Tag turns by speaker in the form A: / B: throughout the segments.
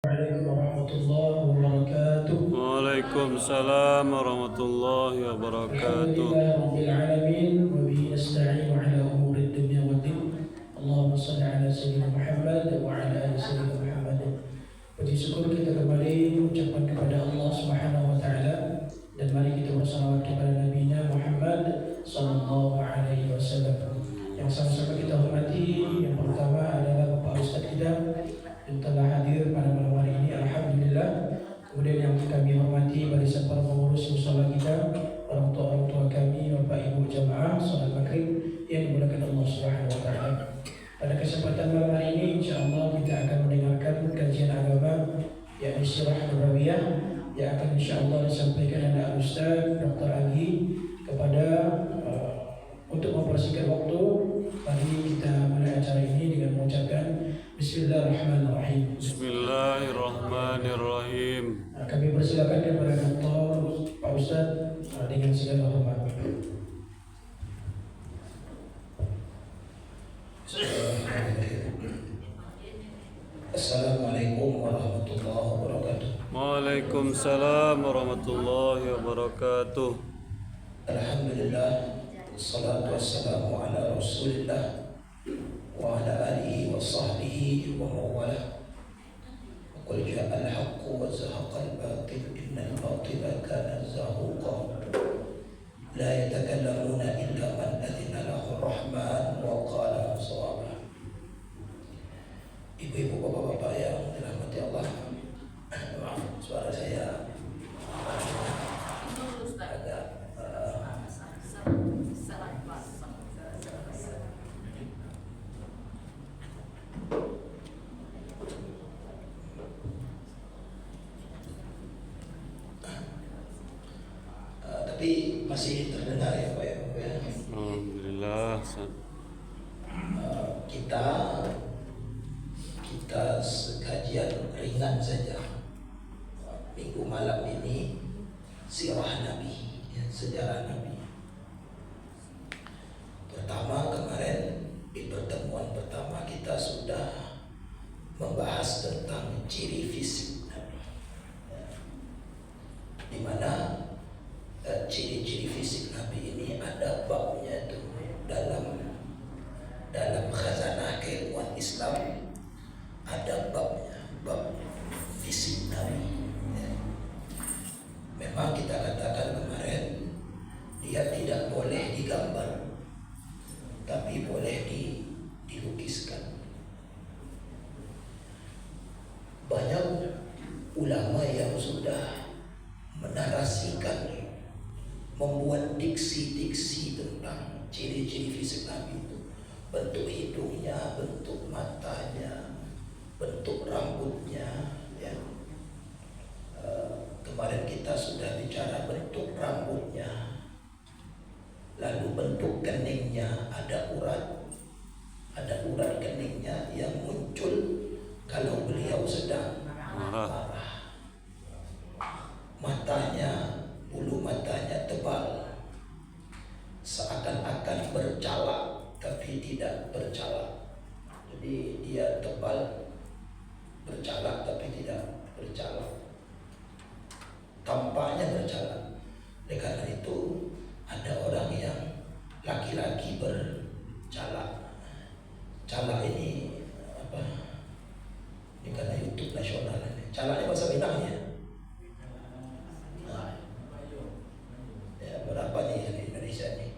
A: عليكم ورحمة الله وبركاته.
B: Waalaikumsalam warahmatullahi
A: الحمد
B: wabarakatuh.
A: لله رب العالمين وبه نستعين على أمور الدنيا والدين. اللهم صل على سيدنا محمد وعلى آل سيدنا محمد. Puji syukur kita kembali ucapkan kepada Allah Subhanahu wa taala dan mari kita bersalawat kepada Nabi-Nya Muhammad sallallahu alaihi wasallam. Yang sama-sama kita hormati, yang pertama adalah Bapak Ustaz kita yang telah hadir pada malam hari ini, alhamdulillah. Kemudian yang kami hormati barisan para pengurus musala kita, orang tua kami, Bapak Ibu jamaah salat maghrib yang dimuliakan Allah Subhanahu wa taala. Pada kesempatan malam hari ini insyaallah kita akan mendengarkan kajian agama yakni Sirah Nabawiyah yang akan insyaallah disampaikan oleh Ustaz Dr. Agi kepada untuk mempersingkat waktu. Mari kita mulai acara ini dengan mengucapkan Bismillahirrahmanirrahim.
B: Bismillahirrahmanirrahim.
A: Kami persilakan kepada Dr. Pak Ustaz dengan segala hormat.
C: Assalamualaikum warahmatullahi wabarakatuh.
B: Waalaikumsalam warahmatullahi wabarakatuh.
C: Alhamdulillah, wassalatu wassalamu ala rasulillah wa ala alihi wa sahbihi wa mawalah. Qul ja'al haqqu wa zahaqal batil innal batila kana zahuqa. La yatakallamuna illa man adhina lahu rahman wa qala shawaba. Ibu-ibu, bapak-bapak yang dirahmati Allah, maaf suara saya agak tapi masih terdengar ya Pak ya.
B: Alhamdulillah.
C: Kita sekajian ringan saja minggu malam ini, sirah Nabi, ya, sejarah Nabi. Pertama kemarin di pertemuan pertama kita sudah membahas tentang ciri fisik Nabi, ya, di mana ciri-ciri fisik Nabi ini ada babnya itu dalam khazanah keilmuan Islam. Ada bab fisik Nabi, ya. Memang kita katakan kemarin dia tidak boleh digambar, tapi boleh dilukiskan. Banyak ulama yang sudah menarasikan, membuat diksi-diksi tentang ciri-ciri fisik Nabi itu, bentuk hidungnya, bentuk matanya, bentuk rambutnya, ya. Kemarin kita sudah bicara bentuk rambutnya, lalu bentuk keningnya, ada urat keningnya yang muncul kalau beliau sedang marah. Matanya, bulu matanya tebal, seakan-akan bercalak tapi tidak bercalak. Jadi dia tebal, bercalak tapi tidak bercalak, tampaknya bercalak. Oleh karena itu ada orang yang laki-laki bercalak. Calak ini apa? Ini karena YouTube nasional ini. Calaknya bahasa Minang ya. Ya, berapa nih yang di Indonesia nih?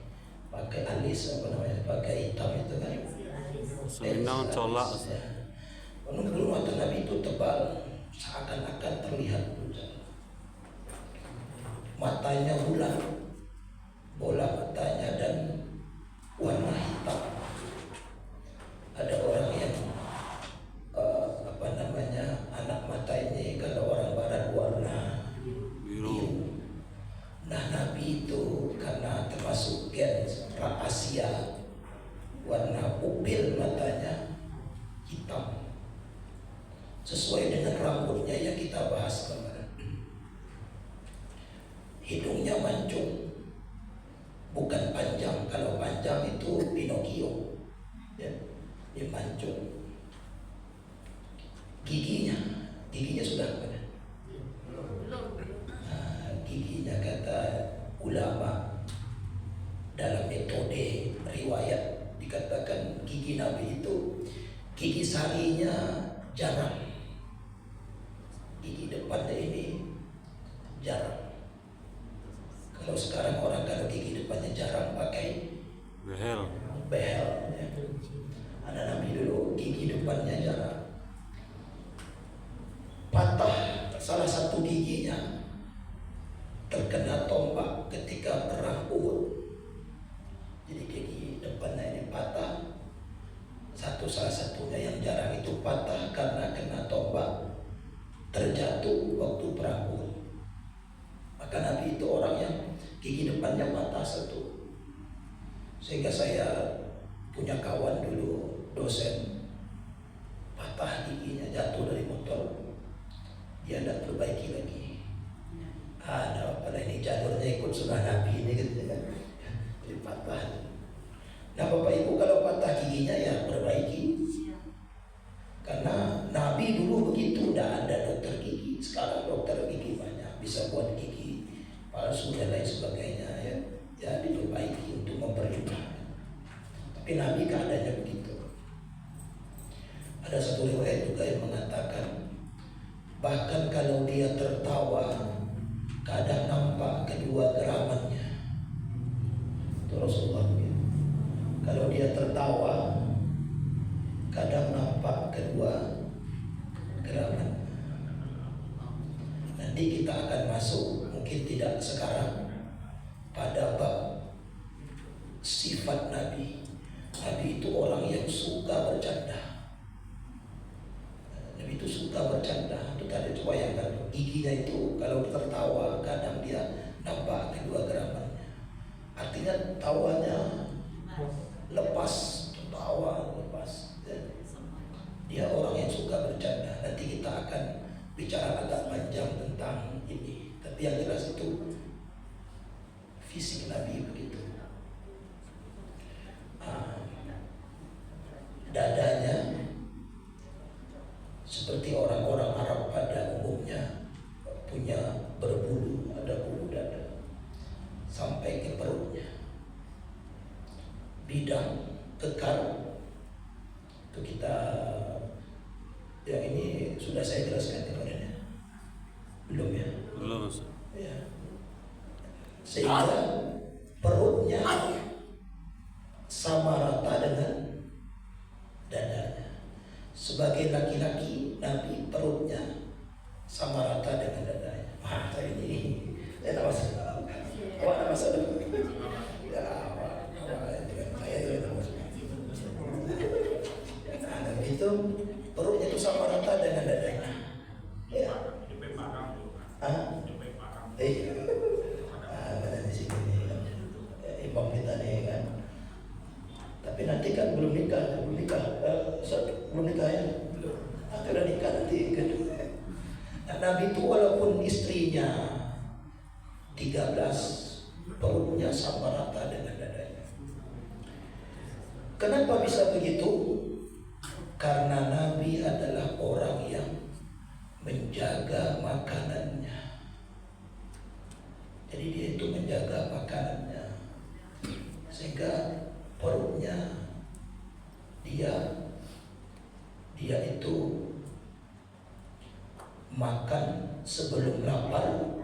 C: Pakai alis apa namanya? Pakai hitam itu kan.
B: Minang colak.
C: Ya. Bulu mata Nabi itu tebal, seakan-akan terlihat bercalak. Matanya bulat, bola matanya dan warna hitam. Ada orang yang anak mata ini kalau orang barat warna biru. Nah Nabi itu karena termasuk gen Asia, warna pupil matanya hitam, sesuai dengan rambutnya yang kita bahas kemarin. Hidungnya mancung, bukan panjang. Kalau panjang itu Pinocchio, ya, dia mancung. Giginya salah satu giginya terkena tombak ketika perang Uhud. Jadi gigi depannya ini patah. Salah satunya yang jarang itu patah karena kena tombak terjatuh waktu perang Uhud. Maka Nabi itu orang yang gigi depannya patah satu. Sehingga saya punya kawan dulu dosen, patah giginya jatuh dari motor, dia tidak perbaiki lagi. Ada apa ini jalurnya ikut sunnah Nabi ini gitu kan. Jadi patah. Nah Bapak Ibu, kalau patah giginya ya perbaiki. Karena Nabi dulu begitu, tidak ada dokter gigi. Sekarang dokter gigi banyak, bisa buat gigi palsu dan lain sebagainya ya. Ya diperbaiki untuk mempermudah. Tapi Nabi keadaannya begitu. Ada satu riwayat juga yang mengatakan, bahkan kalau dia tertawa, kadang nampak kedua geramannya. Itu Rasulullah begitu. Kalau dia tertawa, kadang nampak kedua geraman. Nanti kita akan masuk, mungkin tidak sekarang, pada bab sifat Nabi. Nabi itu orang yang suka bercanda. Nabi itu suka bercanda. Itu tadi coba yang giginya itu kalau tertawa kadang dia nampak kedua geramannya. Artinya tawanya lepas, tawa lepas. Dia orang yang suka bercanda. Nanti kita akan bicara agak panjang tentang ini. Tapi yang jelas itu fisik Nabi begitu. Dadanya seperti orang-orang Arab pada umumnya punya berbulu, ada bulu dada sampai ke perutnya. Bidang kekar itu kita yang ini sudah saya jelaskan kepadanya. Belum ya?
B: Belum, Ustaz.
C: Ya. Sehingga perutnya sama rata dengan dadanya. Sebagai laki-laki, Nabi perutnya sama rata dengan dadanya. Wah, ini saya tak masalah. Awak tak masalah. Ya, awak dengan saya tidak masalah. Nah, Nabi itu perutnya itu sama rata dengan dadanya. Ya. Ada di sini imam kita nih kan. Tapi nanti kan belum nikah ya. Nanti udah nikah nanti kan. Nah, Nabi itu walaupun istrinya 13, perutnya sama rata dengan dadanya. Kenapa bisa begitu? Karena Nabi adalah orang yang menjaga makanannya. Jadi dia itu menjaga makanannya, sehingga perutnya dia itu makan sebelum lapar,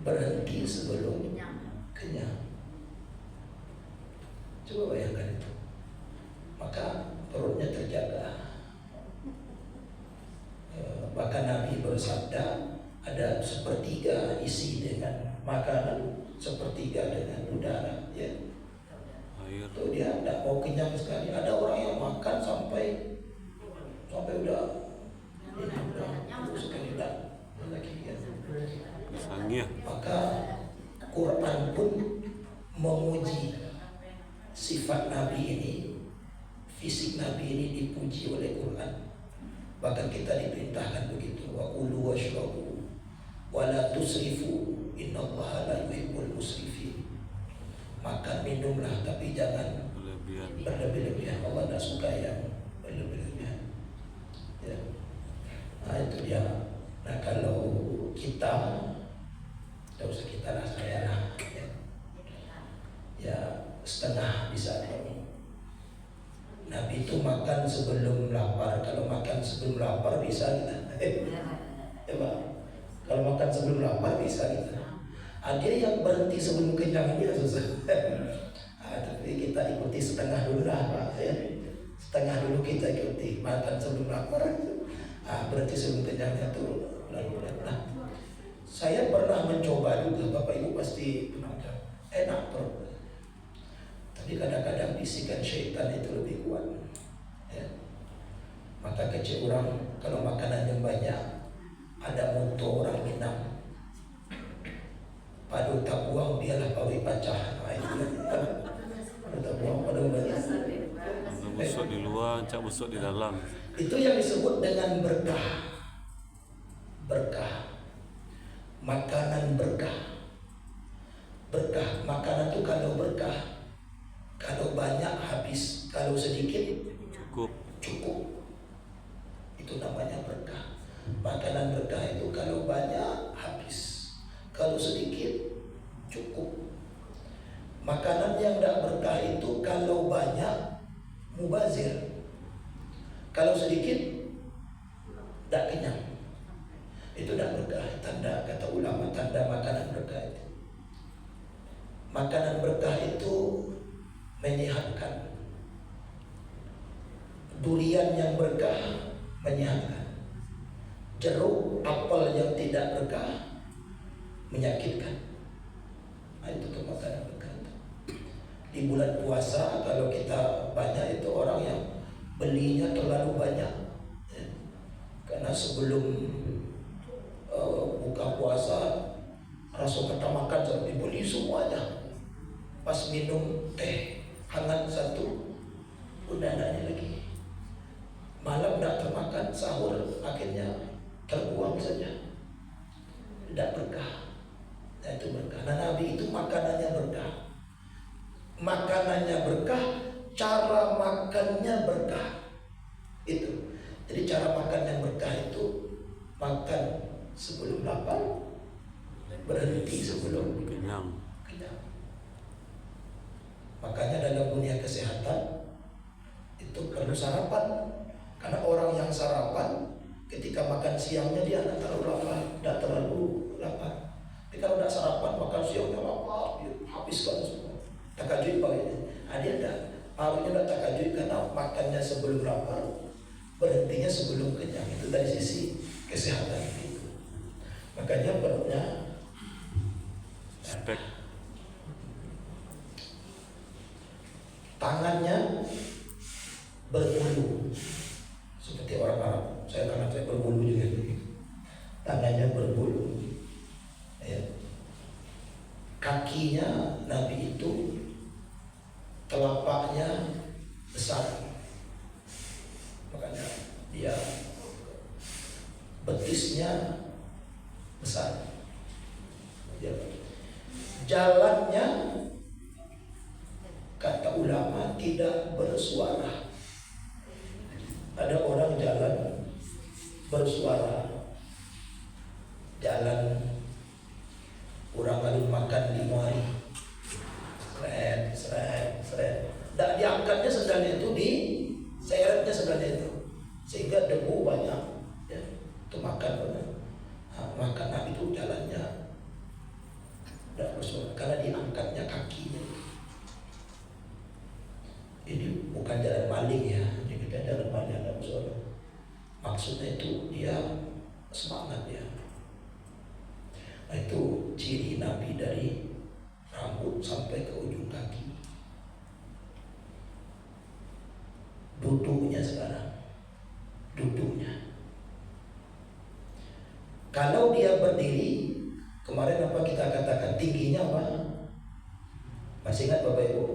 C: berhenti sebelum kenyang. Coba bayangkan itu. Maka perutnya terjaga. Bahkan Nabi bersabda, ada sepertiga isi dengan makanan, sepertiga dengan udara, ya.
B: Air.
C: Itu dia tidak mau kenyang sekali. Ada orang yang makan sampai udah sekali tak lagi ya.
B: Sangnya.
C: Maka Quran pun memuji sifat Nabi ini, fisik Nabi ini dipuji oleh Quran. Bahkan kita diperintahkan begitu, wa kulu washrabu wa la tusrifu innallaha la yuhibbul musrifin. Makan minumlah tapi jangan berlebih-lebihan. Allah tidak suka yang berlebih-lebihan. Ya. Nah itu dia. Nah kalau kita, tidak usah kita lah, saya lah. Ya setengah bisa. Nabi itu makan sebelum lapar. Kalau makan sebelum lapar bisa kita. Ya Pak. Kalau makan sebelum lapar bisa kita. Ada yang berhenti sebelum kenyang ini susah. Tapi kita ikuti setengah dulu lah Pak. Ya. Setengah dulu kita ikuti. Makan sebelum lapar. Berarti sebelum kenyangnya itu Nah, saya pernah mencoba juga, Bapak Ibu pasti pernah, enak perut. Tapi kadang-kadang bisikan syaitan itu lebih kuat. Ya. Maka kecil orang kalau makanan yang banyak, ada moto orang Minang, padu tak buang biarlah pawi pacah. Nah, itu padu tak buang pada banyak.
B: Ada busuk di luar, cak busuk di dalam.
C: Itu yang disebut dengan berkah. Berkah. Makanan berkah. Berkah. Makanan itu kalau berkah, kalau banyak habis, kalau sedikit cukup. Itu namanya berkah. Makanan berkah itu kalau banyak habis, kalau sedikit cukup. Makanan yang tidak berkah itu kalau banyak mubazir, kalau sedikit tidak kenyang. Itu tidak berkah. Tanda, kata ulama, tanda makanan berkah itu. Makanan berkah itu menyehatkan. Durian yang berkah menyehatkan. Jeruk, apel yang tidak berkah menyakitkan. Nah, itu tuh makanan berkah. Di bulan puasa kalau kita banyak, itu orang yang belinya terlalu banyak, ya. Karena sebelum buka puasa langsung kita makan sampai dibeli semuanya. Pas minum teh hangat satu, udah ada lagi. Malam tidak termakan, sahur akhirnya terbuang saja. Tidak berkah. Nah, itu berkah. Nah, Nabi itu makanannya berkah. Makanannya berkah, cara makannya berkah. Itu. Jadi cara makan yang berkah itu makan sebelum lapar, berhenti sebelum
B: Kenyang.
C: Makanya dalam dunia kesehatan itu perlu sarapan. Karena orang yang sarapan ketika makan siangnya dia tidak terlalu lapar. Tapi kalau tidak sarapan, makan siangnya lapar, dia habiskan semua. Takajud paginya. Dia tidak, paruhnya tidak takajud karena makannya sebelum lapar, berhentinya sebelum kenyang. Itu dari sisi kesehatan itu. Makanya perutnya
B: Spek.
C: tangannya berbulu seperti orang Arab. Karena saya berbulu juga. Tangannya berbulu. Ya. Kakinya Nabi itu telapaknya besar. Makanya dia betisnya besar. Jalannya kata ulama tidak bersuara. Ada orang jalan bersuara, jalan orang lalu makan di mari, seret. Tak diangkatnya sendalnya itu, diseretnya sendalnya itu, sehingga debu banyak. Ya, itu makan benar. Makan Nabi itu jalannya tidak bersuara karena diangkatnya kakinya. Ini bukan jalan maling ya, jadi kita jalan maling tidak bersuara. Maksudnya itu dia semangat ya. Nah, itu ciri Nabi dari rambut sampai ke ujung kaki. Duduknya sekarang, duduknya. Kalau dia berdiri, kemarin apa kita katakan tingginya apa? Masih ingat Bapak Ibu?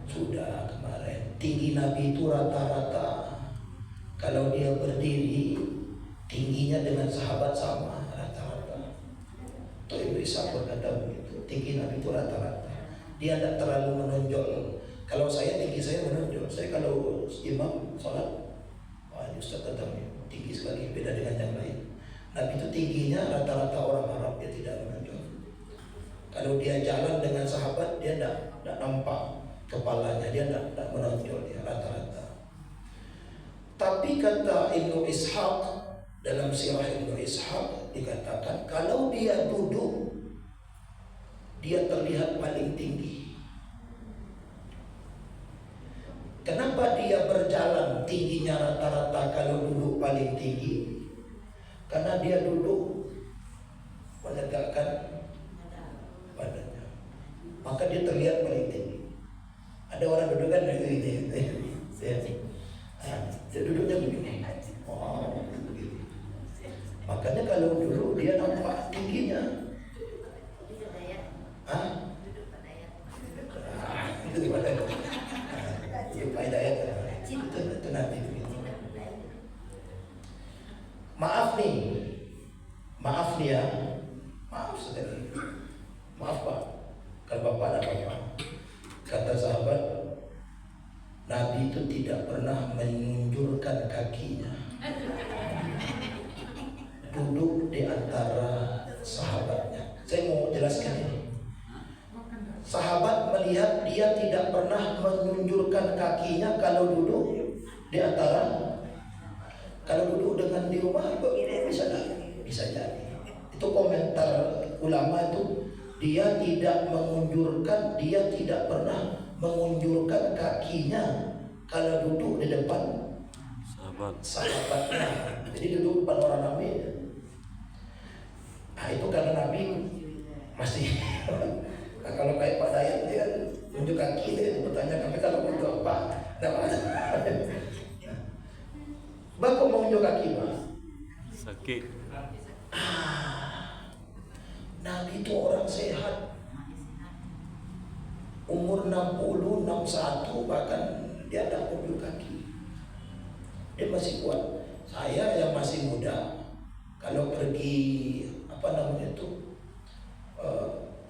C: Sudah kemarin. Tinggi Nabi itu rata-rata. Kalau dia berdiri, tingginya dengan sahabat sama rata-rata. Itu Ibnu Ishaq berkata begitu. Tinggi Nabi itu rata-rata. Dia tidak terlalu menonjol. Kalau saya tinggi saya menonjol. Saya kalau imam sholat, wah Ustaz kata tinggi sekali, beda dengan yang lain. Nabi itu tingginya rata-rata orang Arab, dia tidak menonjol. Kalau dia jalan dengan sahabat, dia tidak nampak kepalanya, dia tidak menonjol, dia rata-rata. Tapi kata Ibnu Ishaq, dalam sirah Ibnu Ishaq dikatakan kalau dia duduk, dia terlihat paling tinggi. Kenapa dia berjalan tingginya rata-rata kalau duduk paling tinggi? karena dia duduk menegakkan badannya, maka dia terlihat paling tinggi. Ada orang duduk kan begini, dia duduknya begini. Oh, begini. Makanya kalau dulu dia nampak tingginya. Itu gimana? Itu Pak Hidayat. Itu nanti. Maaf ya. Maaf sekali. Maaf Pak. Kalau Bapak ada apa? Kata sahabat, Nabi itu tidak pernah menunjukkan kakinya. Duduk di antara sahabatnya. Saya mau jelaskan ini. Sahabat melihat dia tidak pernah menunjukkan kakinya kalau duduk di antara. Kalau duduk dengan di rumah bisa jadi. Itu komentar ulama itu, dia tidak pernah mengunjurkan kakinya kalau duduk di depan sahabatnya. Jadi duduk depan orang Nabi. Nah itu karena Nabi masih nah, kalau kayak Pak Dayat dia kan tunjuk kaki dia bertanya, tapi kalau untuk apa? Tidak ada. Bapak mau tunjuk kaki Pak?
B: Sakit.
C: Nabi itu orang sehat. Umur 60, 61 bahkan dia tidak tunjuk kaki. Dia masih kuat. Saya yang masih muda, kalau pergi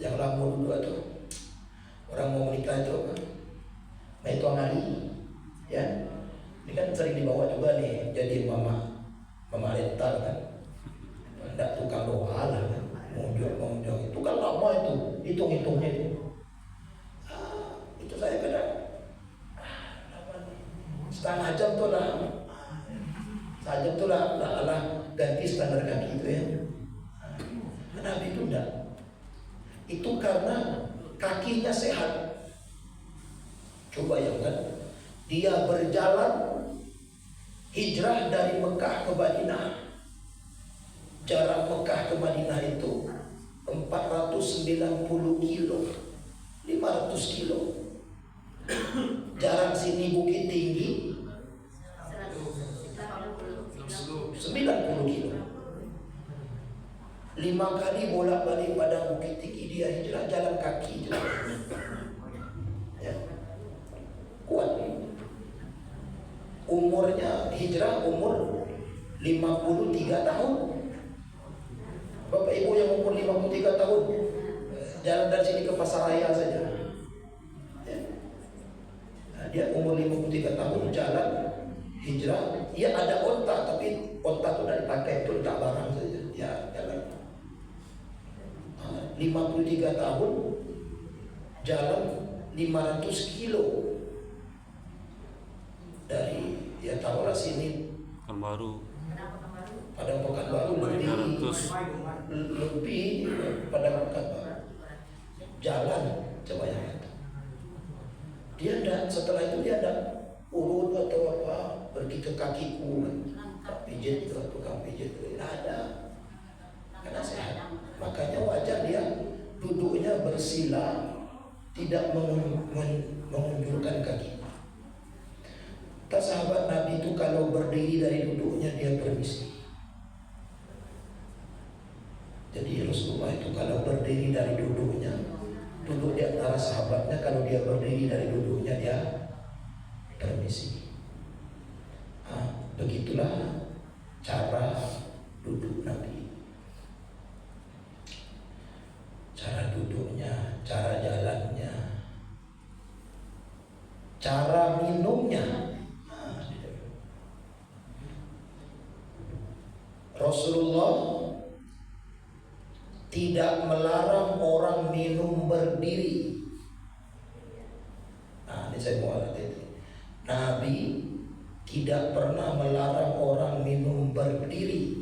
C: yang lama dulu itu orang mau menikah itu nah itu hari ya, ini kan sering dibawa juga nih jadi mama rental kan, tidak tukang doa lah kan, mau itu kan lama itu hitungnya itu itu saya kadang setengah jam tuh lah ganti standar kaki itu ya. Nabi itu enggak. Itu karena kakinya sehat. Coba bayangkan, dia berjalan hijrah dari Mekah ke Madinah. Jarak Mekah ke Madinah itu 490 kilo, 500 kilo. Jarak sini Bukit Tinggi 90 kilo. 5 kali bolak-balik Padang Bukit Tinggi dia hijrah jalan kaki ya. Kuat. Umurnya hijrah umur 53 tahun. Bapak Ibu yang umur 53 tahun jalan dari sini ke Pasaraya saja ya. Nah, dia umur 53 tahun jalan hijrah. Ia ada onta, tapi onta itu tidak dipakai, itu letak barang saja ya, jalan 53 tahun jalan 500 kilo dari ya taruhlah sini
B: Pekanbaru.
C: Padang Pekanbaru lebih Padang Pekanbaru jalan. Coba ya, dia ada setelah itu dia ada urut atau apa pergi ke kakiku tak pijit ke tukang pijit tidak ada karena sehat. Makanya wajar dia duduknya bersila, tidak mengunjurkan kaki. Tak sahabat Nabi itu kalau berdiri dari duduknya dia permisi. Jadi Rasulullah itu kalau berdiri dari duduknya, duduk di antara sahabatnya, kalau dia berdiri dari duduknya dia permisi. Begitulah cara duduk Nabi. Cara duduknya, cara jalannya, cara minumnya. Rasulullah tidak melarang orang minum berdiri. Ini saya mau lihat. Nabi tidak pernah melarang orang minum berdiri,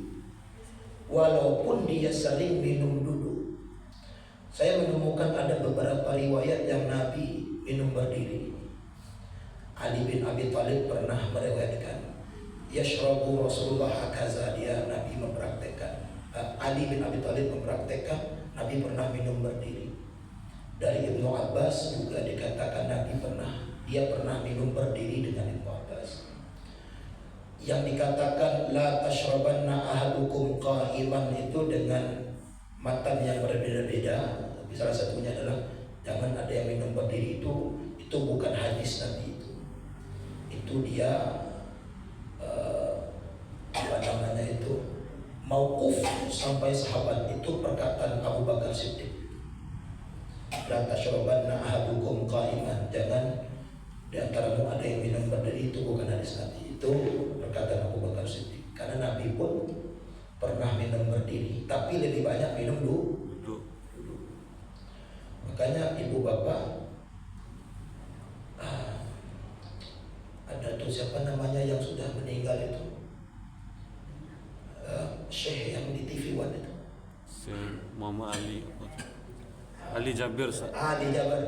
C: walaupun dia sering minum duduk. Saya menemukan ada beberapa riwayat yang Nabi minum berdiri. Ali bin Abi Thalib pernah meriwayatkan yashrabu Rasulullah hakaza, dia Nabi mempraktekkan. Ali bin Abi Thalib mempraktekkan Nabi pernah minum berdiri. Dari Ibnu Abbas juga dikatakan dia pernah minum berdiri dengan Ibnu Abbas. Yang dikatakan la tashrabanna ahadukum qa'iman itu dengan matan yang berbeda-beda. Tapi salah satunya adalah jangan ada yang minum berdiri, itu bukan hadis Nabi itu. Itu dia mauquf sampai sahabat, itu perkataan Abu Bakar Siddiq. La tashrabanna ahadukum qa'iman, jangan di antaramu ada yang minum berdiri, itu bukan hadis Nabi, itu perkataan Abu Bakar Siddiq. Karena Nabi pun pernah minum berdiri, tapi lebih banyak minum duduk. Makanya ibu bapak, ada tuh siapa namanya yang sudah meninggal itu, Syekh yang di TV One itu,
B: Syekh Muhammad Ali Jabir.
C: Ali Jabir,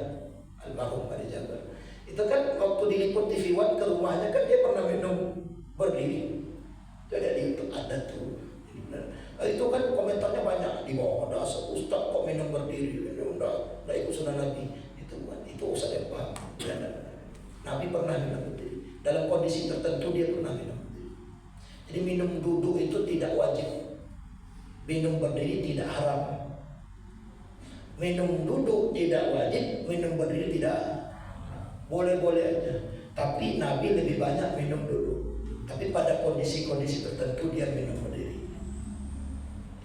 C: almarhum Ali Jabir. Itu kan waktu diliput TV One ke rumahnya kan dia pernah minum berdiri. Itu ada di YouTube, ada tuh. Itu kan komentarnya banyak di bawah, dasar Ustaz kok minum berdiri, udah ikut sunnah Nabi. Itu Ustaz yang paham. Nabi pernah minum berdiri. Dalam kondisi tertentu dia pernah minum berdiri. Jadi minum duduk itu tidak wajib. Minum berdiri tidak haram. Minum duduk tidak wajib, minum berdiri tidak, boleh-boleh aja. Tapi Nabi lebih banyak minum duduk. Tapi pada kondisi-kondisi tertentu dia minum berdiri.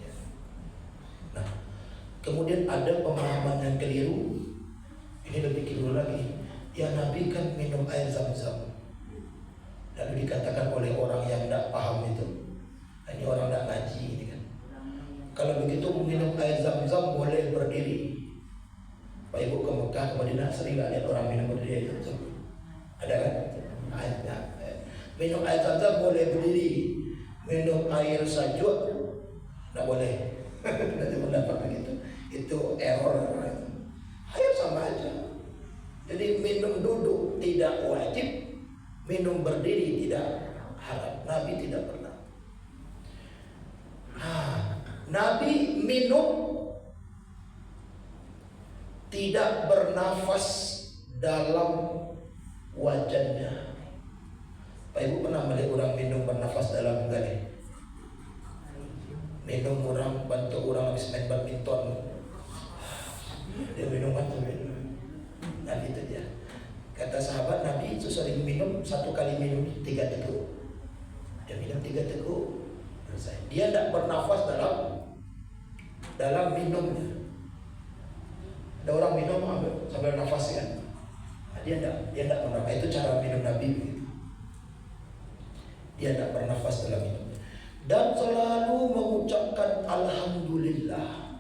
C: Ya. Nah, kemudian ada pemahaman yang keliru. Ini lebih keliru lagi. Ya Nabi kan minum air Zam-Zam. Lalu dikatakan oleh orang yang tidak paham itu, ini orang tidak ngaji ini kan. Kalau begitu minum air Zam-Zam boleh berdiri. Pak Ibu ke Mekah, ke Madinah sering nggak lihat orang minum berdiri itu? Ada kan? Ayatnya. Minum air Zam-Zam boleh berdiri. Minum air sajuk tidak boleh. Nanti mendapat begitu. Itu error. Air sama aja. Jadi minum duduk tidak wajib, minum berdiri tidak haram. Nabi tidak pernah. Nabi minum tidak bernafas dalam wajannya. Pak Ibu pernah melihat orang minum bernafas dalam enggak nih? Minum orang, bantu orang habis main badminton, dia minum bantu minum. Nabi itu dia. Kata sahabat, Nabi itu sering minum, satu kali minum 3 teguk. Dia minum 3 teguk. Dia tidak bernafas dalam minumnya. Ada orang minum sambil nafas kan? Dia tidak bernafas. Itu cara minum Nabi. Dia tidak bernafas dalam minum. Dan selalu mengucapkan Alhamdulillah.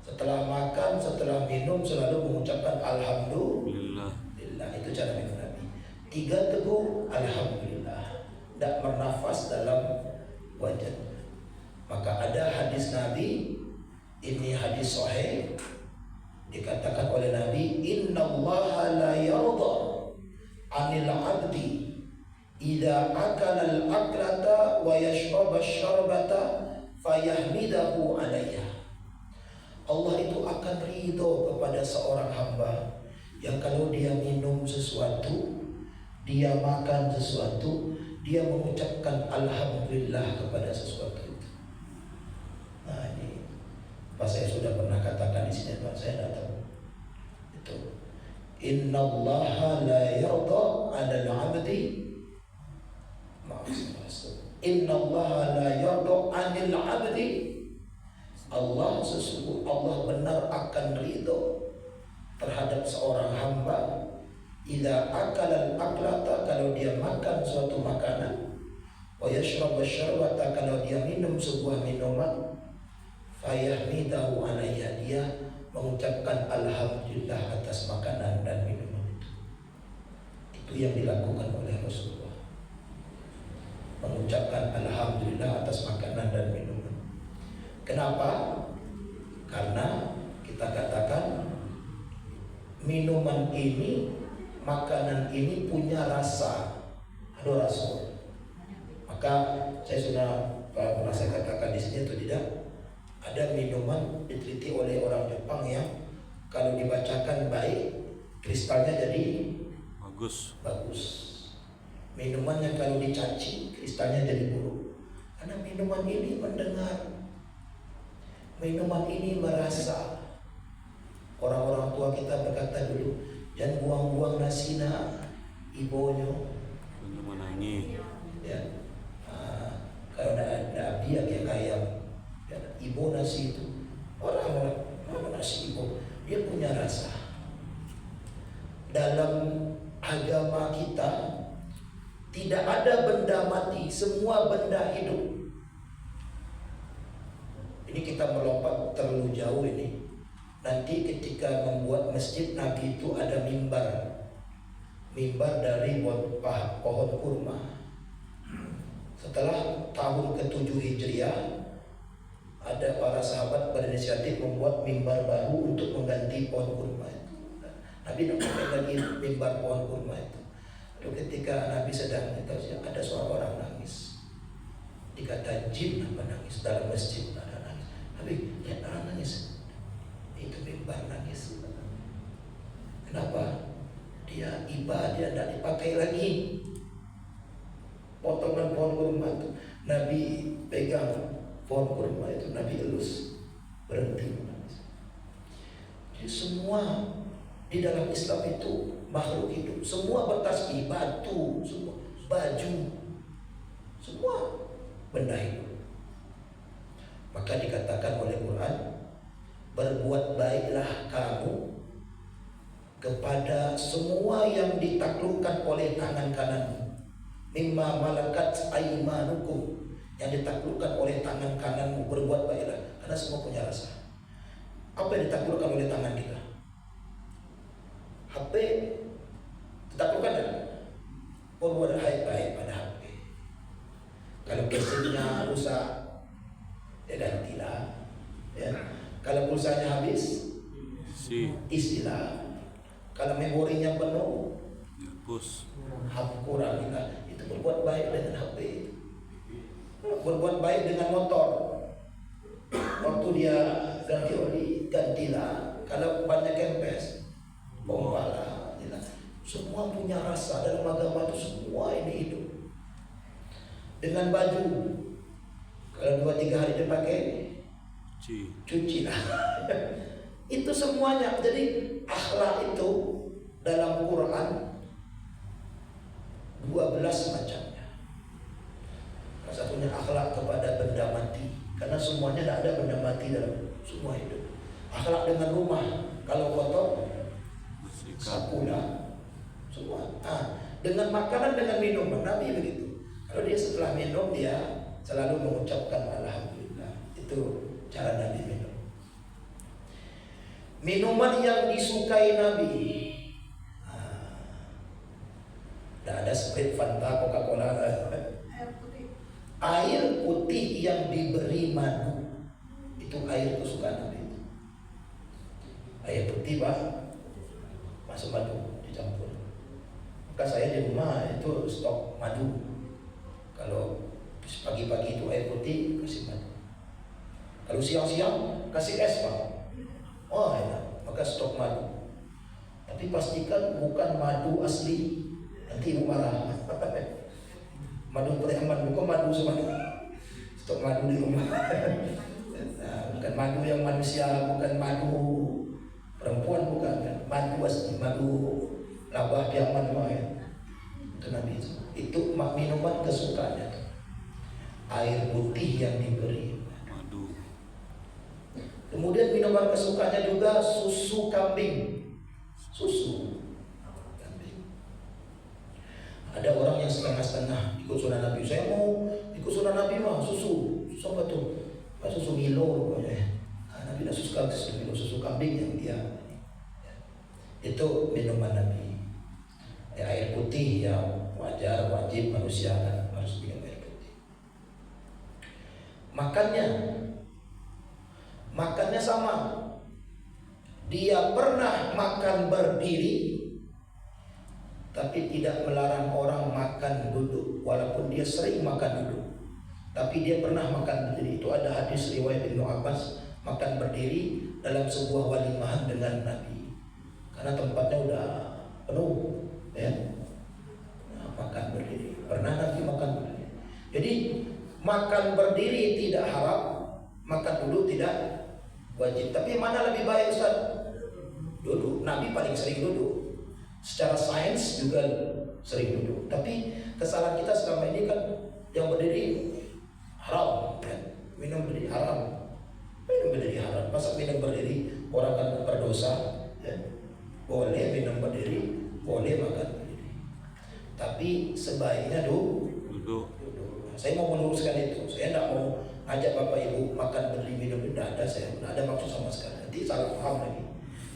C: Setelah makan, setelah minum selalu mengucapkan Alhamdulillah. Itu cara minum Nabi. 3 teguk Alhamdulillah. Tidak bernafas dalam wajan. Maka ada hadis Nabi, ini hadis sahih, dikatakan oleh Nabi, Innallaha la yarda 'anil 'abdi idza akala al-aklata wa yashraba asy-syarbata fayahmidahu 'alayha. Allah itu akan ridho kepada seorang hamba yang kalau dia minum sesuatu, dia makan sesuatu, dia mengucapkan Alhamdulillah kepada sesuatu itu. Nah ini apa saya sudah pernah katakan di sini, Pak, saya tidak tahu. Itu Innallaha la yarda 'alal 'abdi, maaf, Innallaha la yarda 'anil 'abdi. Allah benar akan ridho terhadap seorang hamba idza akala al-aklata, kalau dia makan suatu makanan, wa yashraba asy-syarbata, kalau dia minum sebuah minuman, fayahmidahu 'alayha, dia mengucapkan alhamdulillah atas makanan dan minuman itu. Itu yang dilakukan oleh Rasulullah, mengucapkan alhamdulillah atas makanan dan minuman. Kenapa? Karena kita katakan minuman ini, makanan ini punya rasa. Ada Rasul. Maka saya sudah pernah saya katakan di sini atau tidak, ada minuman diteliti oleh orang Jepang yang kalau dibacakan baik, kristalnya jadi
B: Bagus.
C: bagus. Minuman yang kalau dicaci, kristalnya jadi buruk. Karena minuman ini mendengar, minuman ini merasa. Orang-orang tua kita berkata dulu, jangan buang-buang nasi na ibonyo.
B: Punya menangi.
C: Ya, kalau ada dia kayak ayam, ya, ibu nasi itu orang-orang nasi ibu, dia punya rasa. Dalam agama kita tidak ada benda mati, semua benda hidup. Ini kita melompat terlalu jauh ini. Nanti ketika membuat masjid Nabi itu ada mimbar dari pohon kurma. Setelah tahun ke-7 Hijriah, ada para sahabat berinisiatif membuat mimbar baru untuk mengganti pohon kurma itu. Nabi nak pakai lagi mimbar pohon kurma itu. Lalu ketika Nabi sedang mengajar, ada suara orang nangis. Dikata jin apa nangis dalam masjid ada nangis. Nabi lihat orang nangis. Itu mimbar nangis. Kenapa? Dia ibadah, dia tidak dipakai lagi. Potongan pohon kurma itu Nabi pegang pohon kurma itu, Nabi elus, berhenti menangis. Jadi semua di dalam Islam itu makhluk hidup, semua bertasbih, batu, semua baju, semua benda hidup. Maka dikatakan oleh Quran, berbuat baiklah kamu kepada semua yang ditaklukkan oleh tangan kananmu. Mimma malakat aimanukum, yang ditaklukkan oleh tangan kananmu, berbuat baiklah, karena semua punya rasa. Apa yang ditaklukkan oleh tangan kita? HP ditaklukkan kan? Berbuat baik pada HP. Kalau mesinnya rusak, ya gantilah. Ya. Kalau pulsanya habis, isilah. Kalau memorinya penuh,
B: hapus.
C: Kurangilah. Itu berbuat baik dengan HP. Berbuat baik dengan motor. Waktu dia ganti oli, gantilah. Kalau banyak kempes, pompalah. Semua punya rasa dalam agama itu, semua ini hidup. Dengan baju, kalau 2-3 hari dipakai, cuci lah. Itu semuanya. Jadi akhlak itu dalam Quran 12 macamnya. Salah satunya akhlak kepada benda mati, karena semuanya tidak ada benda mati dalam semua hidup. Akhlak dengan rumah, kalau kotor sapulah semua. Dengan makanan, dengan minuman, Nabi begitu. Kalau dia setelah minum, dia selalu mengucapkan alhamdulillah. Itu cara Nabi minum. Minuman yang disukai Nabi, tidak ada Sprite, Fanta, Coca-Cola. Air putih yang diberi madu, itu air kesukaan Nabi. Air putih Pak, masuk madu dicampur. Maka saya di rumah itu stok madu. Kalau pagi-pagi itu air putih kasih madu. Kalau siang-siang kasih es Pak. Oh enak, maka stok madu. Tapi pastikan bukan madu asli, nanti ibu marah. Madu preman, bukan madu semua. Stok madu di rumah. Nah, bukan madu yang manusia, bukan madu perempuan, bukan kan? Madu asli, madu labah diaman ya. Itu Nabi itu minuman kesukaannya. Air putih yang diberi
B: Madu.
C: Kemudian minuman kesukaannya juga susu kambing. Susu kambing. Ada orang yang setengah-setengah ikut sunnah Nabi. Saya mau ikut sunnah Nabi mah susu. Susu apa tuh? Susu Milo pokoknya. Nabi tidak suka susu Milo, susu kambing yang dia. Itu minuman Nabi. Air putih yang wajar, wajib manusia kan harus minum air putih. Makannya sama. Dia pernah makan berdiri, tapi tidak melarang orang makan duduk, walaupun dia sering makan duduk. Tapi dia pernah makan berdiri. Itu ada hadis riwayat Ibnu Abbas, makan berdiri dalam sebuah walimahan dengan Nabi, karena tempatnya udah penuh, ya. Nah, makan berdiri. Pernah Nabi makan berdiri. Jadi makan berdiri tidak haram, makan duduk tidak wajib. Tapi mana lebih baik, Ustaz? Duduk. Nabi paling sering duduk. Secara sains juga sering duduk. Tapi kesalahan kita selama ini kan yang berdiri haram, ya. Minum berdiri haram. Minum berdiri haram. Masa minum berdiri orang akan berdosa, ya. Boleh minum berdiri, boleh makan berdiri. Tapi sebaiknya duduk. Saya mau meluruskan itu. Saya tidak mau ajak Bapak Ibu makan berdiri, minum berdiri. Tidak ada, saya tidak ada maksud sama sekali. Nanti salah paham lagi.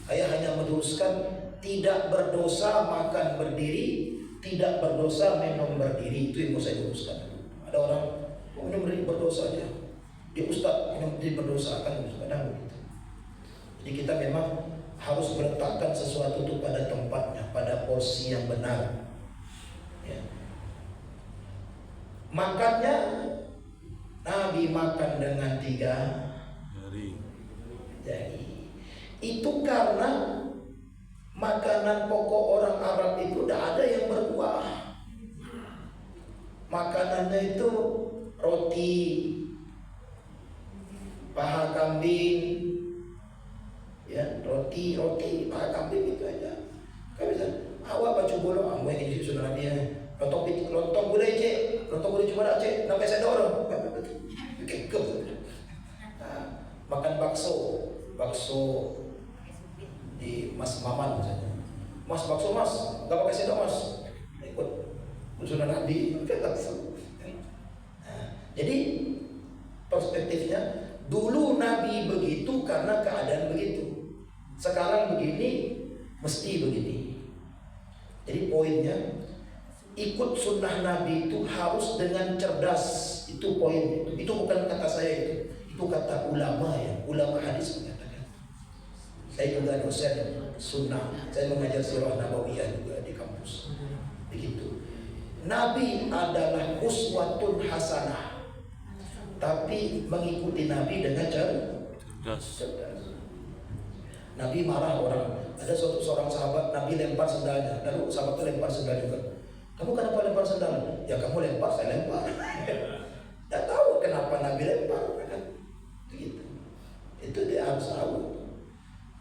C: Saya hanya meluruskan tidak berdosa makan berdiri, tidak berdosa minum berdiri. Itu yang mau saya luruskan. Ada orang minum berdiri berdosa aja. Dia Ustaz minum berdiri berdosa, kan kadang begitu. Jadi kita memang harus meletakkan sesuatu itu pada tempatnya, pada porsi yang benar, ya. Makannya Nabi makan dengan 3 jari. Itu karena makanan pokok orang Arab itu tidak ada yang berkuah. Makanannya itu roti, paha kambing, ya, roti, paha kambing itu aja. Kan bisa, awak baca bolo, ambo yang ini sudah Nabi ya. Lontong gulai cek, lontong gulai cuma ada cek, nampai saya dorong. Kekep. Makan bakso di Mas Maman misalnya. Mas bakso mas, nggak pakai sendok mas, ikut sunnah Nabi. Jadi perspektifnya dulu Nabi begitu karena keadaan begitu. Sekarang begini, mesti begini. Jadi poinnya, ikut sunnah Nabi itu harus dengan cerdas. Itu poinnya. Itu bukan kata saya itu kata ulama ya, ulama hadis mengatakan. Saya juga dosen sunnah, saya mengajar sirah nabawiyah juga di kampus. Begitu. Nabi adalah uswatun hasanah, tapi mengikuti Nabi dengan cerdas. Nabi marah orang. Ada seorang sahabat, Nabi lempar sendalnya, lalu sahabat itu lempar sendal juga. Kamu kenapa lempar sendal? Ya kamu lempar, saya lempar. Tidak tahu kenapa Nabi lempar, kan? Begitu. Itu dia harus tahu.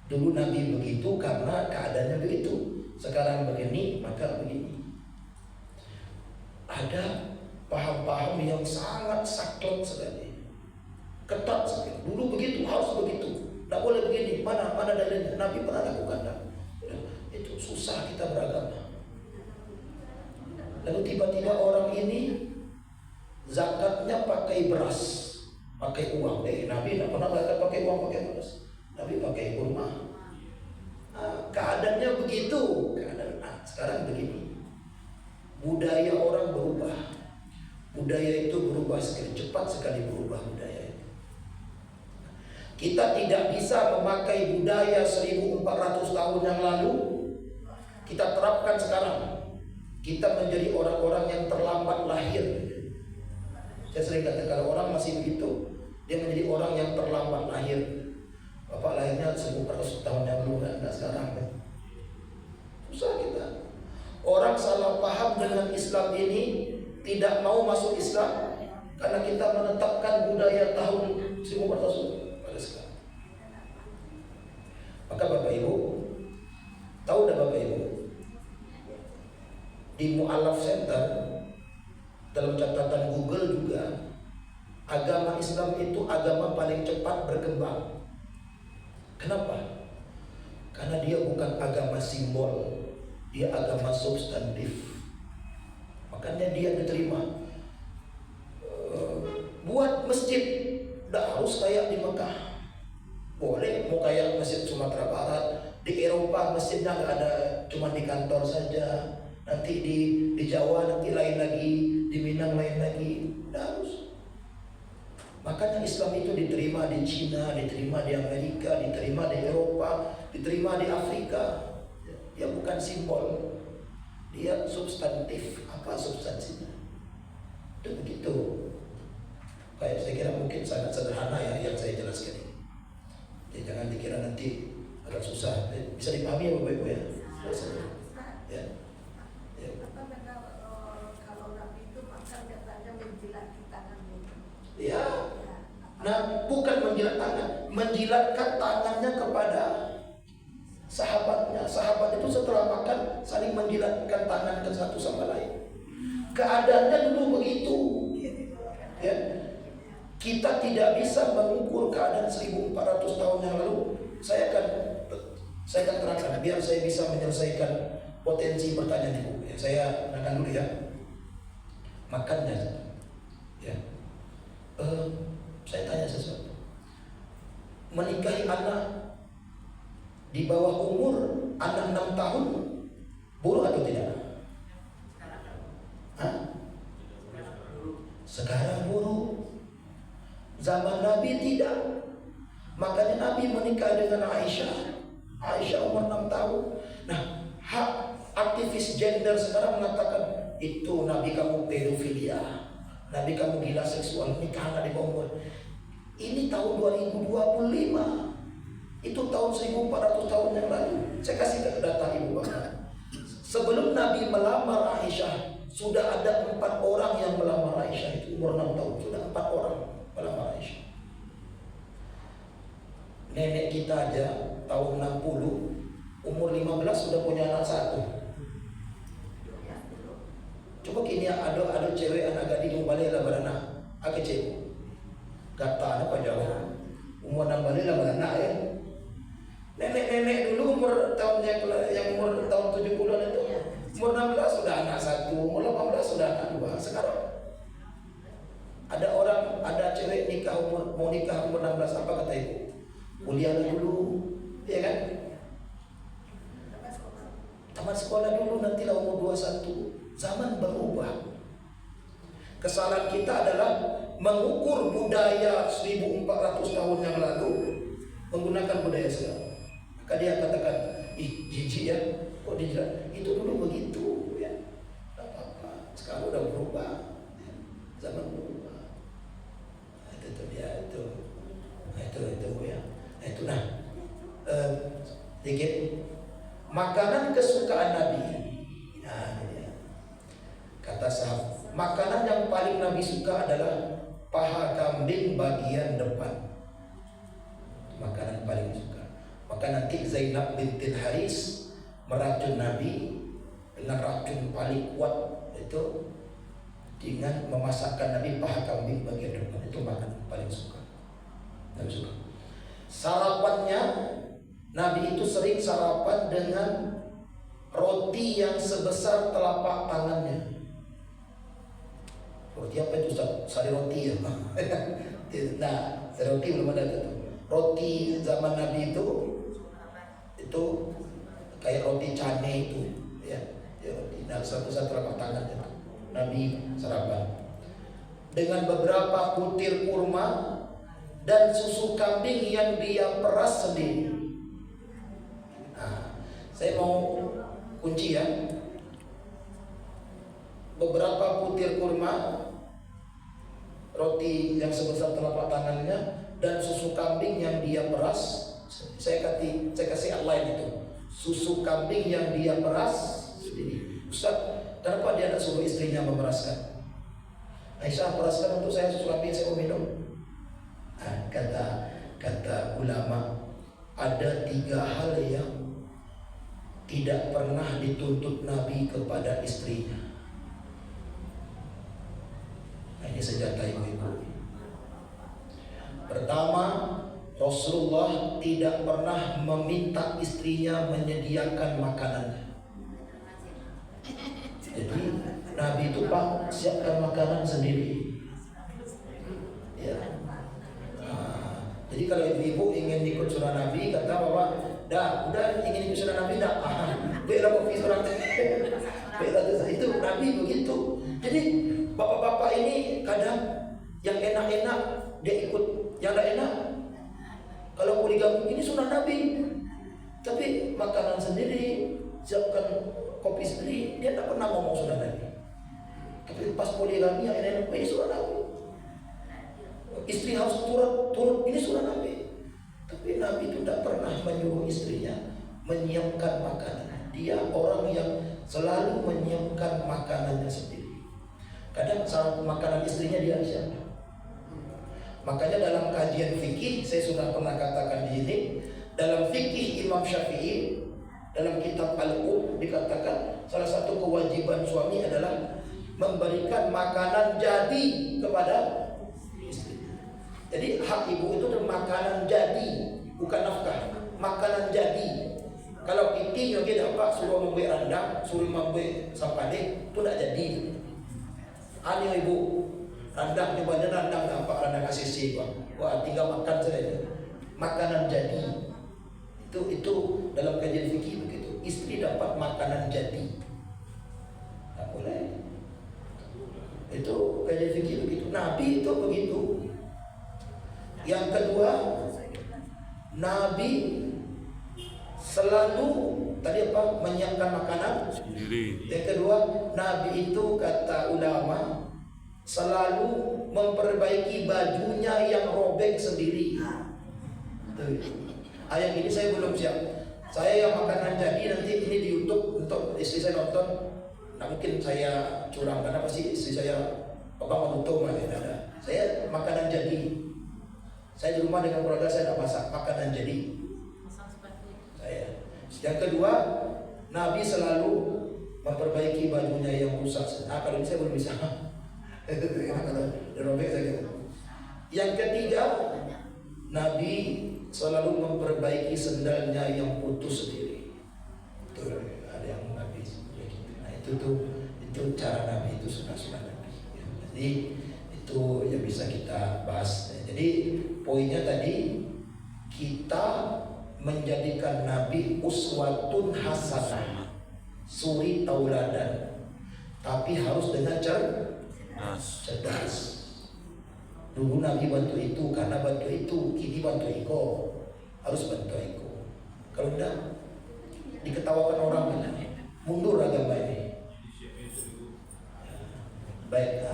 C: Dulu Nabi begitu karena keadaannya begitu. Sekarang begini, maka begini. Ada paham-paham yang sangat saklek sekali, ketat sekali. Dulu begitu, harus begitu. Tidak boleh begini. Mana dalilnya? Nabi pernah lakukan. Itu susah kita beragama. Lalu tiba-tiba orang ini zakatnya pakai beras, pakai uang. Nabi tidak pernah zakat pakai uang, pakai beras. Nabi pakai kurma. Keadaannya begitu. Sekarang begini. Budaya orang berubah. Budaya itu berubah sekali, cepat sekali berubah budaya itu. Kita tidak bisa memakai budaya 1400 tahun yang lalu kita terapkan sekarang. Kita menjadi orang-orang yang terlambat lahir. Saya sering katakan kalau orang masih begitu, dia menjadi orang yang terlambat lahir. Bapak lahirnya 1400 tahun yang lalu, enggak sekarang kan. Susah kita. Orang salah paham dengan Islam ini, tidak mau masuk Islam karena kita menetapkan budaya tahun 1400 pada sekarang. Maka Bapak Ibu, tahu dah Bapak Ibu, di Mu'alaf Center dalam catatan Google juga, agama Islam itu agama paling cepat berkembang. Kenapa? Karena dia bukan agama simbol, dia agama substantif. Makanya dia diterima. Buat masjid tidak harus kayak di Mekah, boleh mau kayak masjid Sumatera Barat. Di Eropa masjidnya nggak ada, cuma di kantor saja. Nanti di Jawa nanti lain lagi, di Minang lain lagi. Tidak harus. Makanya Islam itu diterima di Cina, diterima di Amerika, diterima di Eropa, diterima di Afrika. Dia bukan simbol, Dia substantif, apa substansinya? Dan begitu. Kayak saya kira mungkin sangat sederhana ya yang saya jelaskan ini. Jadi jangan dikira nanti agak susah. Bisa dipahami ya Bapak-Ibu ya? Ya. Ya.
D: Kalau Nabi itu makan katanya menjilat tangannya.
C: Ya. Nah, bukan menjilat tangan, menjilatkan tangannya kepada sahabatnya. Sahabat itu setelah makan saling menjilatkan tangan ke satu sama lain. Keadaannya dulu begitu. Ya. Kita tidak bisa mengukur keadaan 1400 tahun yang lalu. Saya akan terangkan biar saya bisa menyelesaikan potensi pertanyaan Ibu. Ya, saya akan dulu ya. Makannya. Ya. Saya tanya sesuatu. Menikahi anak di bawah umur anak 6 tahun buruk atau tidak? Hah? Sekarang buruk. Zaman Nabi tidak. Makanya Nabi menikah dengan Aisyah. Aisyah umur 6 tahun. Nah, hak aktivis gender sekarang mengatakan itu Nabi kamu pedofilia, Nabi kamu gila seksual, nikah anak di bawah umur. Ini tahun 2025. Itu tahun 1400 tahun yang lalu. Saya kasih data Ibu Bapak. Sebelum Nabi melamar Aisyah, sudah ada 4 orang yang melamar Aisyah itu umur 6 tahun. Sudah 4 orang melamar Aisyah. Nenek kita aja tahun 60 umur 15 sudah punya anak 1. Coba kini ada cewek anak gadis balik lah beranak. Aku cewek. Kata apa jauh. Umur 6 balik lah beranak ya. Nenek-nenek dulu umur tahun yang umur tahun 70-an itu umur 16 sudah anak 1, umur 18 sudah anak 2. Sekarang ada cewek mau nikah umur 16, apa kata ibu? Kuliah dulu, ya kan? Tamat sekolah dulu, nantilah umur 21. Zaman berubah. Kesalahan kita adalah mengukur budaya 1400 tahun yang lalu menggunakan budaya sekarang. Maka dia katakan, ih jijik ya, kok dia itu dulu begitu ya. Tidak apa-apa, sekarang udah berubah ya. Zaman berubah. Nah, itu dia itu. Nah, itu ya. Nah, itu dikit makanan kesukaan Nabi. Nah, ya. Kata sahabat, makanan yang paling Nabi suka adalah paha kambing bagian depan. Makanan paling suka. Maka nanti Zainab binti Haris meracun Nabi dengan racun paling kuat, itu dengan memasakkan Nabi paha kambing bagian depan. Itu makanan paling suka. Nabi suka. Sarapannya Nabi itu sering sarapan dengan roti yang sebesar telapak tangannya. Roti apa itu Ustaz? Sari roti ya. Nah, sari roti belum ada itu. Roti zaman Nabi itu kayak roti cane itu, ya roti. Nah, satu-satu telapak tangan itu Nabi sarapan dengan beberapa butir kurma dan susu kambing yang dia peras sendiri. Nah, saya mau kunci ya. Beberapa butir kurma, roti yang sebesar telapak tangannya, dan susu kambing yang dia peras. Saya kasih outline itu. Susu kambing yang dia peras sendiri. Ustaz, kenapa dia tidak suruh istrinya memeraskan? Aisyah, peraskan untuk saya susu kambing, saya mau minum. Nah, kata ulama, ada 3 hal yang tidak pernah dituntut Nabi kepada istrinya. Nah, ini senjata ibu-ibu. Pertama, Rasulullah tidak pernah meminta istrinya menyediakan makanannya. Jadi Nabi itu Pak siapkan makanan sendiri. Ya. Nah, jadi kalau ibu-ibu ingin ikut surah Nabi, kata Bapak, udah ingin ikut surah Nabi dah. Bela kopi surah. Bela itu Nabi begitu. Jadi bapak-bapak ini kadang yang enak-enak dia ikut, yang tidak enak. Kalau poligami ini sunnah Nabi, tapi makanan sendiri, siapkan kopi istri, dia tak pernah ngomong sunnah Nabi. Tapi pas poligami akhirnya ini sunnah Nabi. Istri harus turut ini sunnah Nabi. Tapi Nabi itu tidak pernah menyuruh istrinya menyiapkan makanan. Dia orang yang selalu menyiapkan makanannya sendiri. Kadang salah makanan istrinya dia siapkan. Makanya dalam kajian fikih, saya sudah pernah katakan di sini, dalam fikih Imam Syafi'i, dalam kitab Al-Um dikatakan salah satu kewajiban suami adalah memberikan makanan jadi kepada istri. Jadi hak ibu itu makanan jadi, bukan nafkah, makanan jadi. Kalau kita juga dapat suruh membeli rendang, suruh membeli sampade, itu tidak jadi. Aneh ibu, rendang nyobain rendang nampak rendang asisi, wah tinggal makan saja. Makanan jadi. Itu dalam kajian fikih begitu. Istri dapat makanan jadi. Tak boleh. Itu kajian fikih begitu. Nabi itu begitu. Yang kedua, Nabi selalu tadi apa? Menyiapkan makanan
B: sendiri.
C: Yang kedua, Nabi itu kata ulama selalu memperbaiki bajunya yang robek sendiri. Ayat ini saya belum siap. Saya yang makanan jadi nanti ini di YouTube untuk istri saya nonton. Nah, mungkin saya curang karena pasti istri saya pegang tutup ada. Saya makanan jadi. Saya di rumah dengan keluarga saya tidak masak makanan jadi. Saya. Yang kedua, Nabi selalu memperbaiki bajunya yang rusak. Kalau ini saya belum bisa. Kalau dirobek saya. Yang ketiga, Nabi selalu memperbaiki sendalnya yang putus sendiri. Itu ada yang Nabi seperti itu. Nah itu cara Nabi, itu sunnah Nabi. Jadi itu yang bisa kita bahas. Jadi poinnya tadi kita menjadikan Nabi uswatun hasanah, suri tauladan, tapi harus dengan cerdas. Dulu Nabi bantu itu karena bantu itu, kini bantu Iko, harus bantu Iko. Kalau tidak diketawakan orang, mundur agama ini. Baik,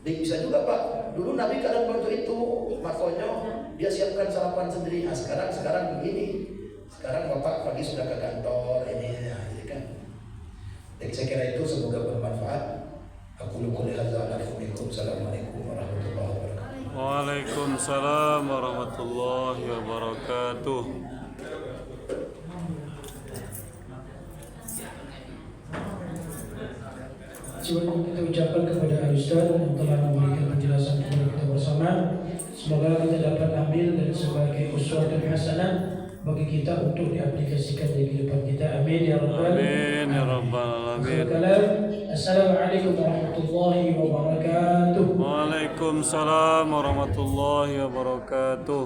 C: bisa juga Pak. Dulu Nabi kadang bantu itu, makanya dia siapkan sarapan sendiri. Nah, sekarang begini. Sekarang Bapak pagi sudah ke kantor ini, ya, gitu kan. Jadi saya kira itu semoga bermanfaat. Aku qouli hadza wa assalamualaikum warahmatullahi wabarakatuh.
B: Waalaikumsalam warahmatullahi wabarakatuh.
A: Sebelum kita ucapkan kepada Al-Ustaz yang telah memberikan penjelasan kepada kita bersama, semoga kita dapat ambil dan sebagai uswatun hasanah bagi kita untuk diaplikasikan di kehidupan kita. Amin ya rabbal
B: Amin ya rabbal alamin.
A: Assalamualaikum warahmatullahi wabarakatuh.
B: Waalaikumsalam warahmatullahi wabarakatuh.